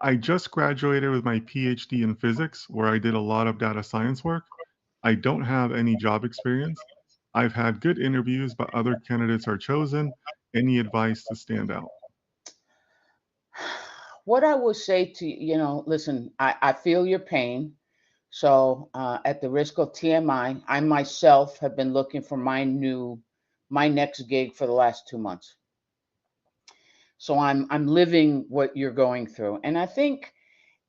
I just graduated with my PhD in physics, where I did a lot of data science work. I don't have any job experience. I've had good interviews, but other candidates are chosen. Any advice to stand out? What I would say to listen, I feel your pain. So, at the risk of TMI, I myself have been looking for my next gig for the last 2 months. So I'm living what you're going through, and I think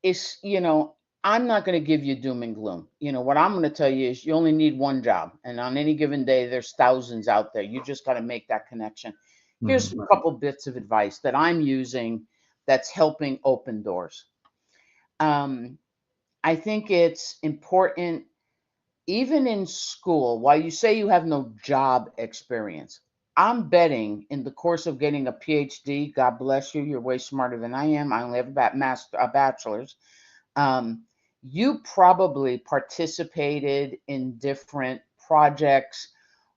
it's I'm not going to give you doom and gloom. What I'm going to tell you is you only need one job, and on any given day, there's thousands out there. You just got to make that connection. Here's Mhm. a couple bits of advice that I'm using that's helping open doors. Um, I think it's important, even in school, while you say you have no job experience, I'm betting in the course of getting a PhD, God bless you, you're way smarter than I am. I only have a bachelor's. Um, you probably participated in different projects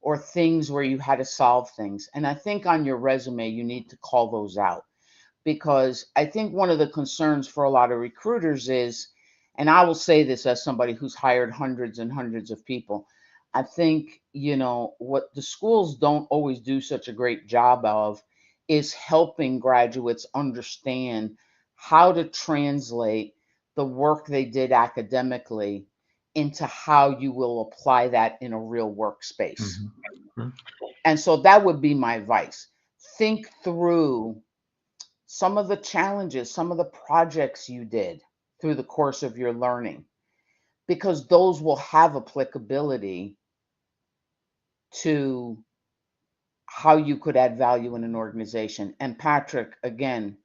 or things where you had to solve things. And I think on your resume, you need to call those out, because I think one of the concerns for a lot of recruiters is, and I will say this as somebody who's hired hundreds and hundreds of people, I think, what the schools don't always do such a great job of is helping graduates understand how to translate the work they did academically into how you will apply that in a real workspace. Mhm. Sure. And so that would be my advice. Think through some of the challenges, some of the projects you did through the course of your learning, because those will have applicability to how you could add value in an organization. And Patrick, again,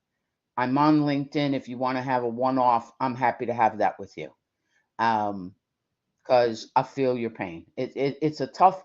I'm on LinkedIn. If you want to have a one off, I'm happy to have that with you, because I feel your pain. It's a tough